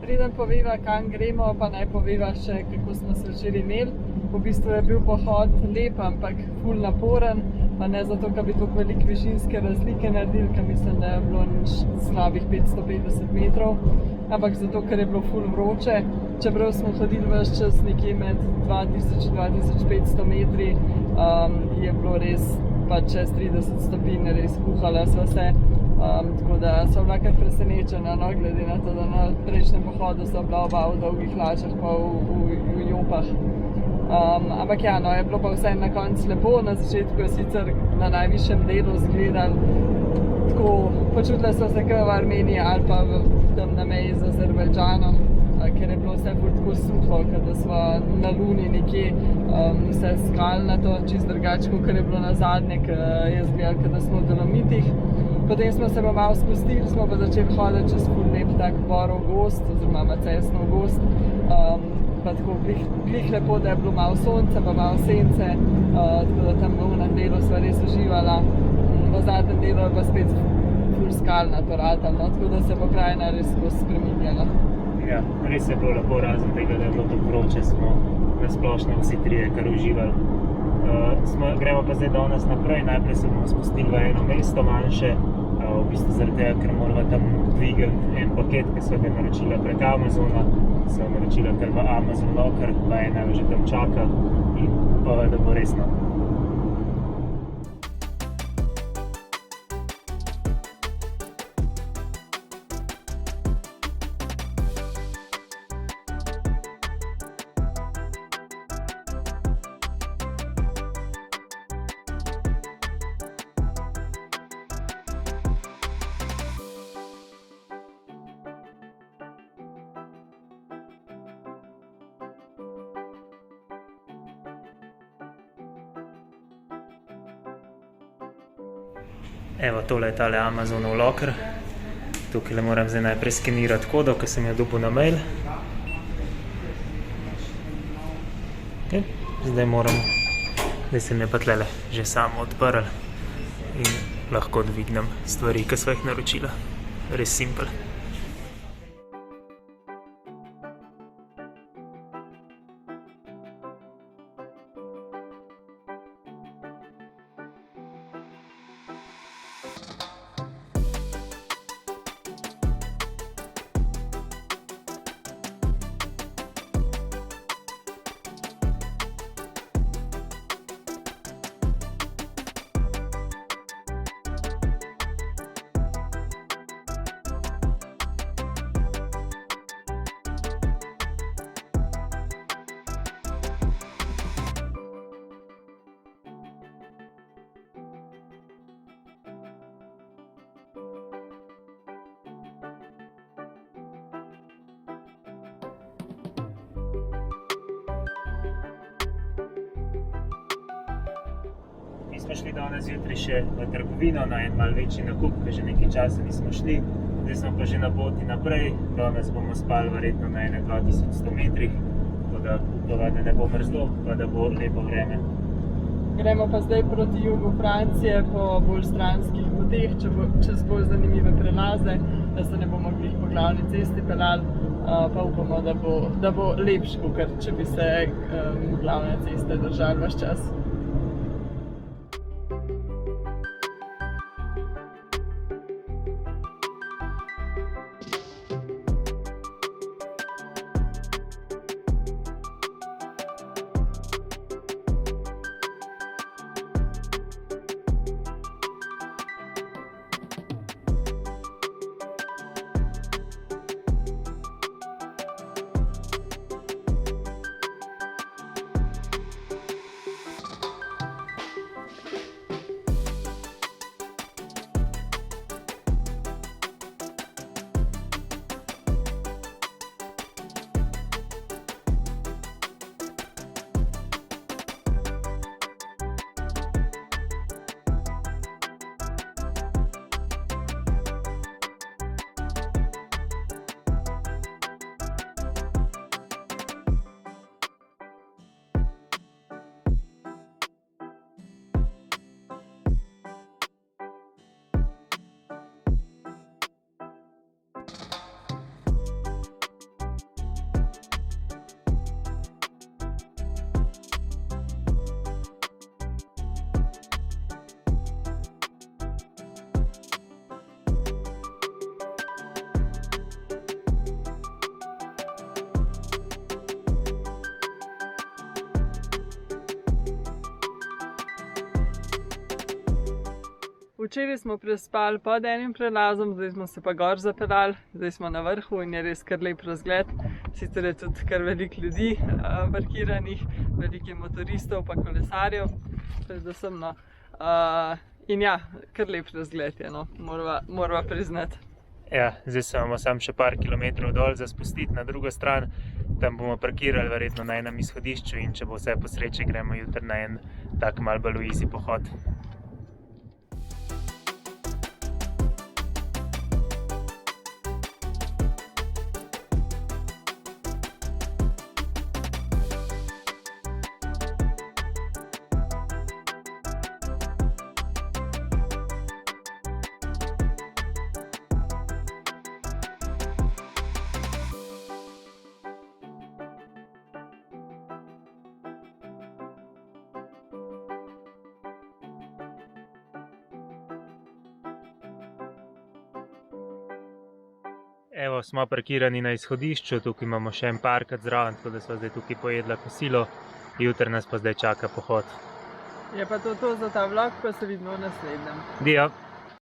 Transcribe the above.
Preden poveva, kam gremo, pa naj poveva še, kako smo se včeraj imeli. V bistvu je bil pohod lep, ampak ful naporen, pa ne zato, ker bi toliko veliko višinske razlike naredili, ker mislim, da je bilo slabih 550 metrov, ampak zato, ker je bilo ful vroče. Čeprav smo hodili ves čas nekje med 2000 in 2500 metri, je bilo res pa čez 30 stopinj, res kuhala sva se. Tako da so bila kar presenečena, no, glede na to, da na prejšnjem pohodu so bila oba v dolgih hlačah pa v jopah. Ampak ja, no, je bilo pa vse na koncu lepo. Na začetku je sicer na najvišjem delu izgledalo tako, počutila so se kot v Armeniji ali pa tam na meji z Azerbajdžanom, ker je bilo vse tako suho, kot da smo na Luni nekje, vse skalnato, čisto drugače, kot je bilo na zadnje, ker je izgledalo, kot da smo v Dolomitih. Potem smo se pa malo spustili, smo pa začeli hoditi čez ful lep tak borov gozd, oziroma macesnov gozd. Pa tako glih lepo, da je bilo malo sonce, pa malo sence, tako da tam v unem delu sva res uživala. V zadnjem delu je pa spet ful skalnato ratalo, tako da se bo krajina res skozi spreminjala. Ja, res je bilo lepo, razen tega, da je bilo tako vroče, smo na splošno vsi trije kar uživali. Gremo pa zdaj danes naprej, najprej se bomo spustili v eno mesto manjše, v bistvu zaradi tega, ker moramo tam dvigati en paket, ki so ga naročila prek Amazona, so naročila kar v Amazon Locker, pa ena že tam čaka in pa da bo resno. Evo, tole je tale Amazonov locker. Tukaj moram zdaj najprej skenirati kodo, ki sem jo dobil na mail. Okay. Zdaj se mi je pa tlele že samo odprl in lahko dvignem stvari, ki sva jih naročila. Res simpel. Mi smo šli danes zjutraj še v trgovino na en malo večji nakup, ker že nekaj časa nismo šli. Zdaj smo pa že na poti naprej. Danes bomo spali verjetno na 2100 metrih, tako da upava, da ne bo mrzlo, pa da bo lepo vreme. Gremo pa zdaj proti jugu Francije po bolj stranskih poteh, čez bolj zanimive prelaze, da se ne bomo glih po glavni cesti peljali, pa upamo, da bo lepš, kakor če bi se glavne ceste držali ves čas. Včeraj smo prespali pod enim prelazom, zdaj smo se pa gor zapeljali, zdaj smo na vrhu in je res kar lep razgled. Sicer je tudi kar veliko ljudi parkiranih, veliko je motoristov pa kolesarjev, predvsem no. In ja, kar lep razgled je, no, morava priznati. Ja, zdaj se imamo samo še par kilometrov dol za spustiti na drugo stran. Tam bomo parkirali verjetno na enem izhodišču in če bo vse po sreči, gremo jutri na en tak malo bolj easy pohod. Evo, smo parkirani na izhodišču, tukaj imamo še en parkrat zraven, tako da smo zdaj tukaj pojedla kosilo, jutri nas pa zdaj čaka pohod. Je pa to za ta vlog, pa se vidimo v naslednjem. Dio!